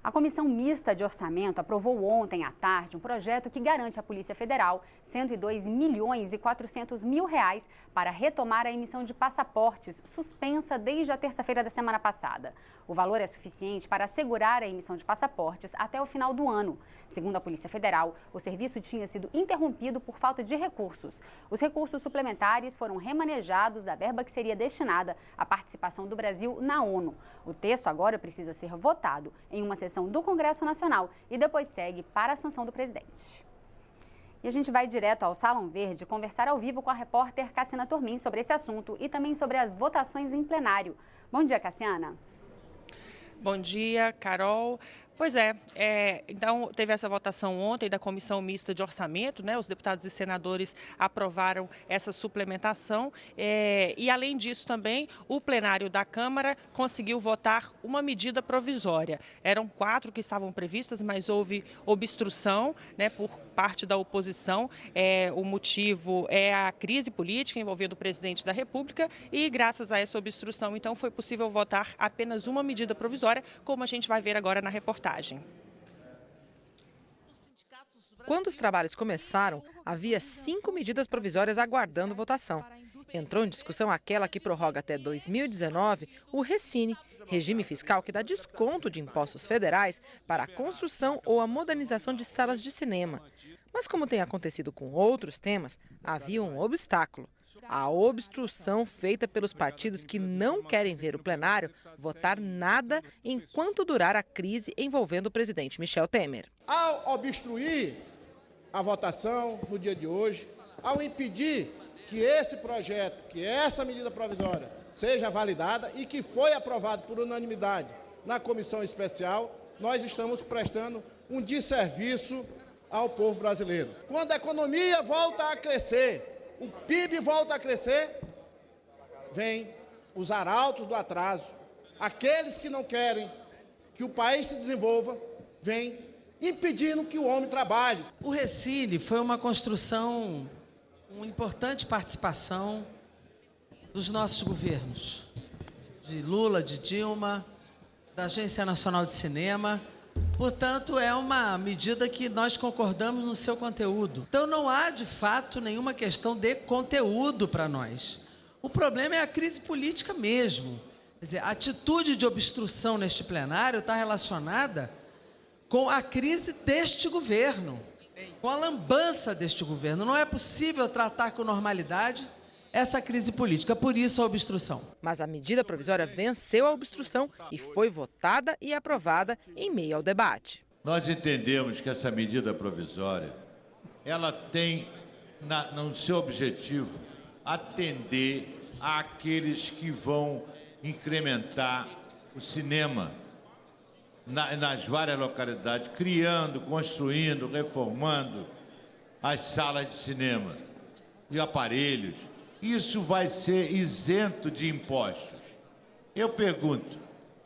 A Comissão Mista de Orçamento aprovou ontem à tarde um projeto que garante à Polícia Federal R$ 102.400.000 para retomar a emissão de passaportes, suspensa desde a terça-feira da semana passada. O valor é suficiente para assegurar a emissão de passaportes até o final do ano. Segundo a Polícia Federal, o serviço tinha sido interrompido por falta de recursos. Os recursos suplementares foram remanejados da verba que seria destinada à participação do Brasil na ONU. O texto agora precisa ser votado em uma sessão do Congresso Nacional e depois segue para a sanção do presidente. E a gente vai direto ao Salão Verde conversar ao vivo com a repórter Cassiana Tormin sobre esse assunto e também sobre as votações em plenário. Bom dia, Cassiana. Bom dia, Carol. Pois é, então teve essa votação ontem da Comissão Mista de Orçamento, né? Os deputados e senadores aprovaram essa suplementação e, além disso, também o plenário da Câmara conseguiu votar uma medida provisória. Eram 4 que estavam previstas, mas houve obstrução, né, por parte da oposição. O motivo é a crise política envolvendo o presidente da República e, graças a essa obstrução, então, foi possível votar apenas uma medida provisória, como a gente vai ver agora na reportagem. Quando os trabalhos começaram, havia 5 medidas provisórias aguardando votação. Entrou em discussão aquela que prorroga até 2019 o Recine, regime fiscal que dá desconto de impostos federais para a construção ou a modernização de salas de cinema. Mas, como tem acontecido com outros temas, havia um obstáculo: a obstrução feita pelos partidos que não querem ver o plenário votar nada enquanto durar a crise envolvendo o presidente Michel Temer. Ao obstruir a votação no dia de hoje, ao impedir que esse projeto, que essa medida provisória seja validada e que foi aprovado por unanimidade na comissão especial, nós estamos prestando um desserviço ao povo brasileiro. Quando a economia volta a crescer, o PIB volta a crescer, vem os arautos do atraso. Aqueles que não querem que o país se desenvolva, vêm impedindo que o homem trabalhe. O Recine foi uma construção, uma importante participação dos nossos governos, de Lula, de Dilma, da Agência Nacional de Cinema. Portanto, é uma medida que nós concordamos no seu conteúdo. Então, não há, de fato, nenhuma questão de conteúdo para nós. O problema é a crise política mesmo. Quer dizer, a atitude de obstrução neste plenário está relacionada com a crise deste governo, com a lambança deste governo. Não é possível tratar com normalidade essa crise política, por isso a obstrução. Mas a medida provisória venceu a obstrução e foi votada e aprovada em meio ao debate. Nós entendemos que essa medida provisória, ela tem no seu objetivo atender àqueles que vão incrementar o cinema nas várias localidades, criando, construindo, reformando as salas de cinema e aparelhos. Isso vai ser isento de impostos. Eu pergunto,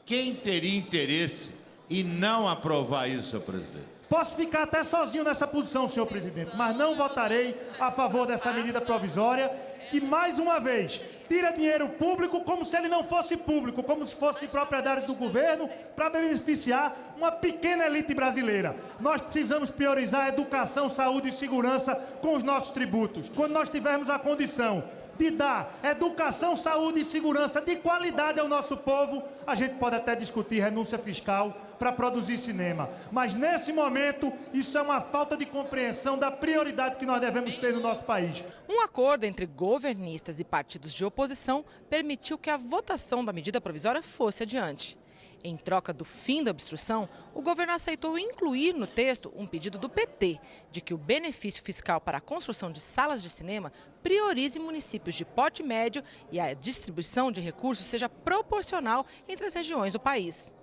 quem teria interesse em não aprovar isso, senhor presidente? Posso ficar até sozinho nessa posição, senhor presidente, mas não votarei a favor dessa medida provisória que, mais uma vez, tira dinheiro público como se ele não fosse público, como se fosse de propriedade do governo, para beneficiar uma pequena elite brasileira. Nós precisamos priorizar a educação, saúde e segurança com os nossos tributos. Quando nós tivermos a condição de dar educação, saúde e segurança de qualidade ao nosso povo, a gente pode até discutir renúncia fiscal para produzir cinema. Mas, nesse momento, isso é uma falta de compreensão da prioridade que nós devemos ter no nosso país. Um acordo entre governistas e partidos de oposição permitiu que a votação da medida provisória fosse adiante. Em troca do fim da obstrução, o governo aceitou incluir no texto um pedido do PT de que o benefício fiscal para a construção de salas de cinema priorize municípios de porte médio e a distribuição de recursos seja proporcional entre as regiões do país.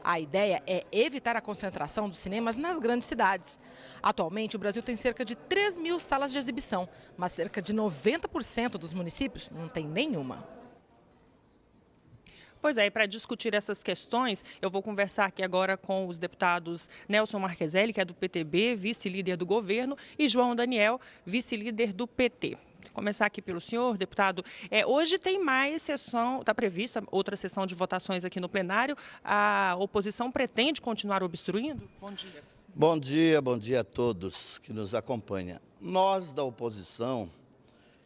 A ideia é evitar a concentração dos cinemas nas grandes cidades. Atualmente, o Brasil tem cerca de 3.000 salas de exibição, mas cerca de 90% dos municípios não tem nenhuma. Pois é, e para discutir essas questões, eu vou conversar aqui agora com os deputados Nelson Marcheselli, que é do PTB, vice-líder do governo, e João Daniel, vice-líder do PT. Começar aqui pelo senhor, deputado. Hoje tem mais sessão, está prevista outra sessão de votações aqui no plenário. A oposição pretende continuar obstruindo? Bom dia. Bom dia a todos que nos acompanham. Nós da oposição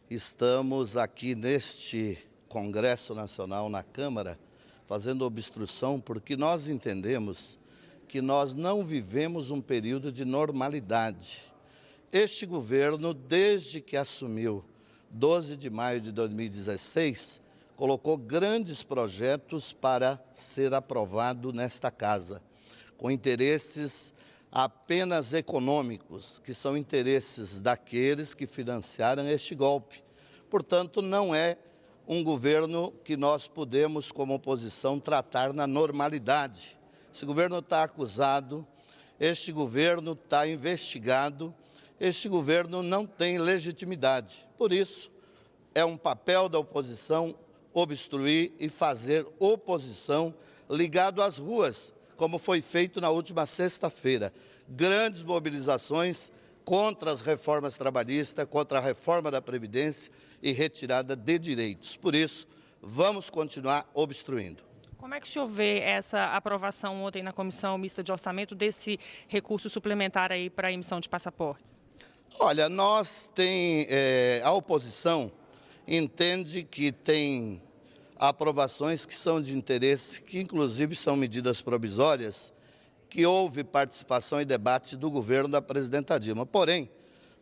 estamos aqui neste Congresso Nacional, na Câmara, fazendo obstrução porque nós entendemos que nós não vivemos um período de normalidade. Este governo, desde que assumiu 12 de maio de 2016, colocou grandes projetos para ser aprovado nesta casa, com interesses apenas econômicos, que são interesses daqueles que financiaram este golpe. Portanto, não é um governo que nós podemos, como oposição, tratar na normalidade. Esse governo está acusado, este governo está investigado, este governo não tem legitimidade. Por isso, é um papel da oposição obstruir e fazer oposição ligado às ruas, como foi feito na última sexta-feira. Grandes mobilizações contra as reformas trabalhistas, contra a reforma da Previdência e retirada de direitos. Por isso, vamos continuar obstruindo. Como é que o senhor vê essa aprovação ontem na Comissão Mista de Orçamento desse recurso suplementar aí para a emissão de passaportes? Olha, a oposição entende que tem aprovações que são de interesse, que inclusive são medidas provisórias, que houve participação e debate do governo da presidenta Dilma. Porém,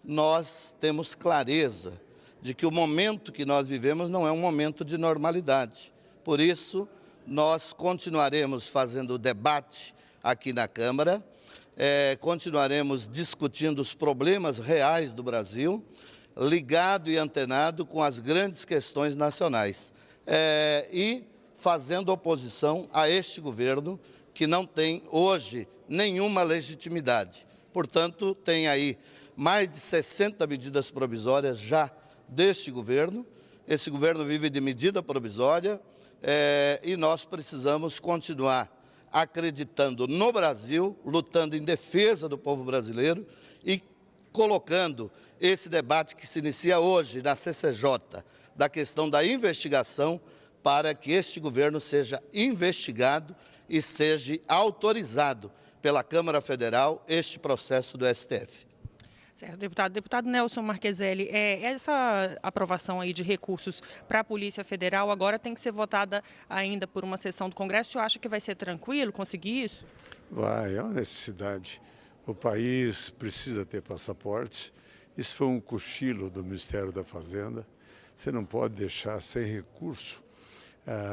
nós temos clareza de que o momento que nós vivemos não é um momento de normalidade. Por isso, nós continuaremos fazendo debate aqui na Câmara, continuaremos discutindo os problemas reais do Brasil, ligado e antenado com as grandes questões nacionais. E fazendo oposição a este governo que não tem hoje nenhuma legitimidade. Portanto, tem aí mais de 60 medidas provisórias já deste governo. Esse governo vive de medida provisória e nós precisamos continuar acreditando no Brasil, lutando em defesa do povo brasileiro e colocando esse debate que se inicia hoje na CCJ, da questão da investigação, para que este governo seja investigado e seja autorizado pela Câmara Federal este processo do STF. Certo, deputado. Deputado Nelson Marqueselli, essa aprovação aí de recursos para a Polícia Federal agora tem que ser votada ainda por uma sessão do Congresso. O senhor acha que vai ser tranquilo conseguir isso? Vai, é uma necessidade. O país precisa ter passaporte. Isso foi um cochilo do Ministério da Fazenda. Você não pode deixar sem recurso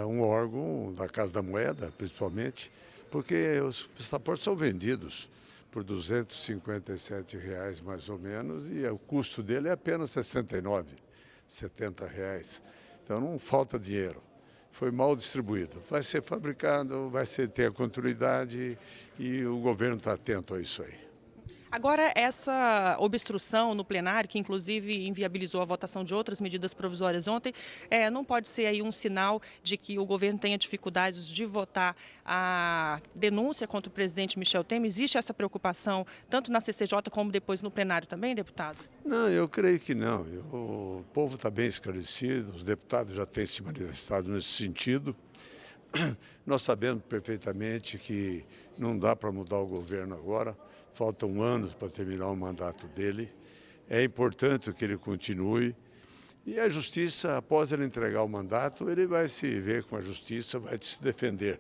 um órgão da Casa da Moeda, principalmente, porque os passaportes são vendidos por R$ 257 mais ou menos, e o custo dele é apenas R$ 69, R$ 70. Então não falta dinheiro. Foi mal distribuído. Vai ser fabricado, vai ter a continuidade e o governo está atento a isso aí. Agora, essa obstrução no plenário, que inclusive inviabilizou a votação de outras medidas provisórias ontem, não pode ser aí um sinal de que o governo tenha dificuldades de votar a denúncia contra o presidente Michel Temer? Existe essa preocupação, tanto na CCJ como depois no plenário também, deputado? Não, eu creio que não. O povo está bem esclarecido, os deputados já têm se manifestado nesse sentido. Nós sabemos perfeitamente que não dá para mudar o governo agora. Faltam anos para terminar o mandato dele. É importante que ele continue. E a justiça, após ele entregar o mandato, ele vai se ver com a justiça, vai se defender.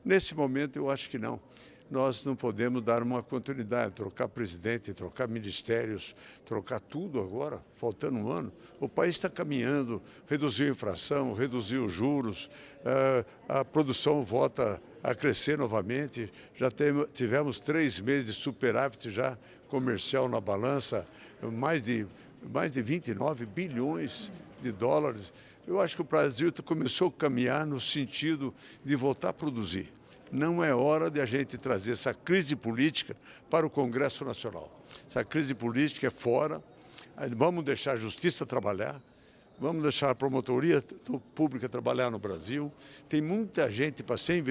Nesse momento, eu acho que não. Nós não podemos dar uma continuidade, trocar presidente, trocar ministérios, trocar tudo agora, faltando um ano. O país está caminhando, reduziu a inflação, reduziu os juros, a produção volta a crescer novamente. Já tivemos 3 meses de superávit já comercial na balança, mais de 29 bilhões de dólares. Eu acho que o Brasil começou a caminhar no sentido de voltar a produzir. Não é hora de a gente trazer essa crise política para o Congresso Nacional. Essa crise política é fora, vamos deixar a justiça trabalhar, vamos deixar a promotoria pública trabalhar no Brasil. Tem muita gente para ser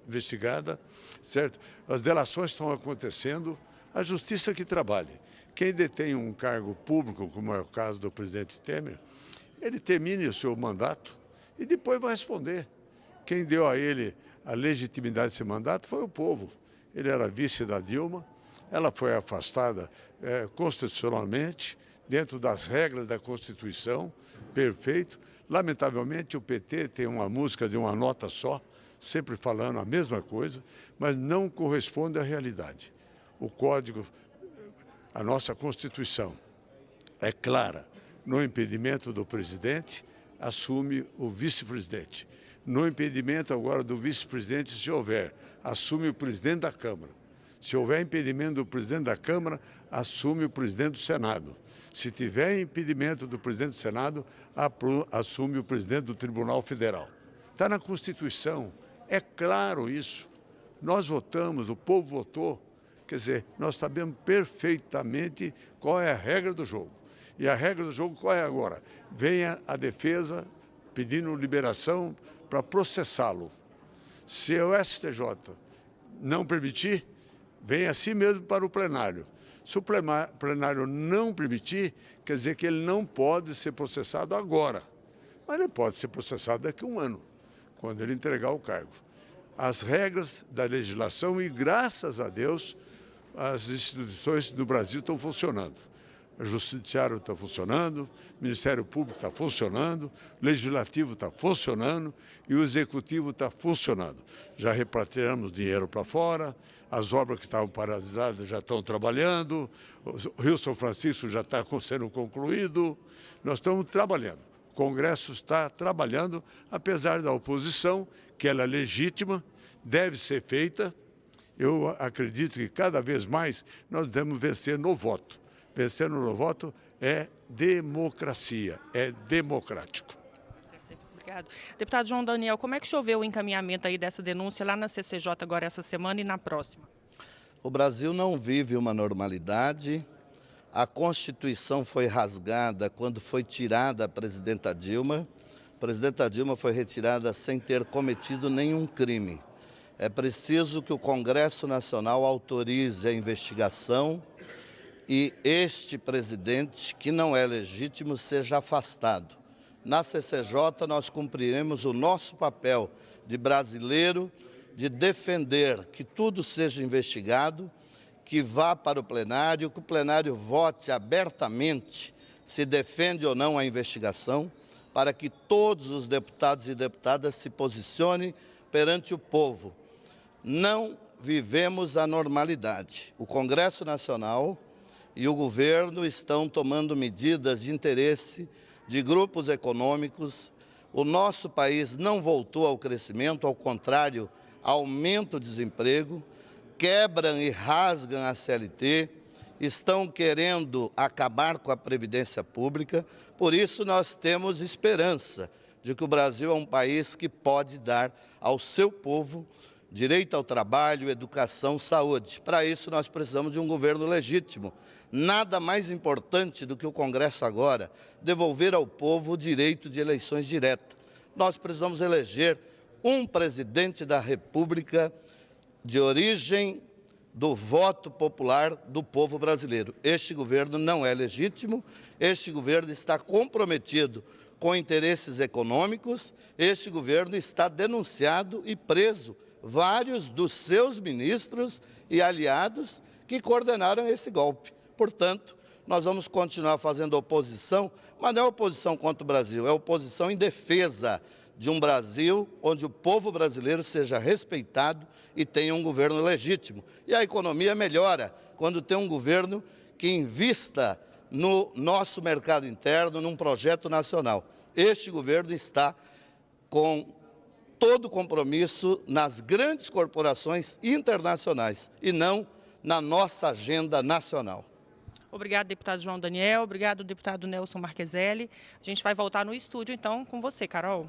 investigada, certo? As delações estão acontecendo, A justiça que trabalhe. Quem detém um cargo público, como é o caso do presidente Temer, ele termine o seu mandato e depois vai responder. Quem deu a ele a legitimidade desse mandato foi o povo. Ele era vice da Dilma, ela foi afastada constitucionalmente, dentro das regras da Constituição, perfeito. Lamentavelmente, o PT tem uma música de uma nota só, sempre falando a mesma coisa, mas não corresponde à realidade. O Código, a nossa Constituição é clara. No impedimento do presidente, assume o vice-presidente. No impedimento agora do vice-presidente, se houver, assume o presidente da Câmara. Se houver impedimento do presidente da Câmara, assume o presidente do Senado. Se tiver impedimento do presidente do Senado, assume o presidente do Tribunal Federal. Está na Constituição, é claro isso. Nós votamos, o povo votou. Quer dizer, nós sabemos perfeitamente qual é a regra do jogo. E a regra do jogo qual é agora? Venha a defesa pedindo liberação para processá-lo. Se o STJ não permitir, venha assim mesmo para o plenário. Se o plenário não permitir, quer dizer que ele não pode ser processado agora. Mas ele pode ser processado daqui a um ano, quando ele entregar o cargo. As regras da legislação e, graças a Deus, as instituições do Brasil estão funcionando. O Judiciário está funcionando, o Ministério Público está funcionando, o Legislativo está funcionando e o Executivo está funcionando. Já repatriamos dinheiro para fora, as obras que estavam paralisadas já estão trabalhando, o Rio São Francisco já está sendo concluído, nós estamos trabalhando. O Congresso está trabalhando, apesar da oposição, que ela é legítima, deve ser feita. Eu acredito que cada vez mais nós devemos vencer no voto. Vencer no voto é democracia, é democrático. Obrigado. Deputado João Daniel, como é que o senhor vê o encaminhamento aí dessa denúncia lá na CCJ agora essa semana e na próxima? O Brasil não vive uma normalidade. A Constituição foi rasgada quando foi tirada a presidenta Dilma. A presidenta Dilma foi retirada sem ter cometido nenhum crime. É preciso que o Congresso Nacional autorize a investigação e este presidente, que não é legítimo, seja afastado. Na CCJ, nós cumpriremos o nosso papel de brasileiro, de defender que tudo seja investigado, que vá para o plenário, que o plenário vote abertamente se defende ou não a investigação, para que todos os deputados e deputadas se posicionem perante o povo. Não vivemos a normalidade. O Congresso Nacional e o governo estão tomando medidas de interesse de grupos econômicos. O nosso país não voltou ao crescimento, ao contrário, aumenta o desemprego, quebram e rasgam a CLT, estão querendo acabar com a Previdência Pública. Por isso, nós temos esperança de que o Brasil é um país que pode dar ao seu povo direito ao trabalho, educação, saúde. Para isso, nós precisamos de um governo legítimo. Nada mais importante do que o Congresso agora devolver ao povo o direito de eleições diretas. Nós precisamos eleger um presidente da República de origem do voto popular do povo brasileiro. Este governo não é legítimo, este governo está comprometido com interesses econômicos, este governo está denunciado e preso vários dos seus ministros e aliados que coordenaram esse golpe. Portanto, nós vamos continuar fazendo oposição, mas não é oposição contra o Brasil, é oposição em defesa de um Brasil onde o povo brasileiro seja respeitado e tenha um governo legítimo. E a economia melhora quando tem um governo que invista no nosso mercado interno, num projeto nacional. Este governo está com todo o compromisso nas grandes corporações internacionais e não na nossa agenda nacional. Obrigado, deputado João Daniel. Obrigado, deputado Nelson Marqueselli. A gente vai voltar no estúdio, então, com você, Carol.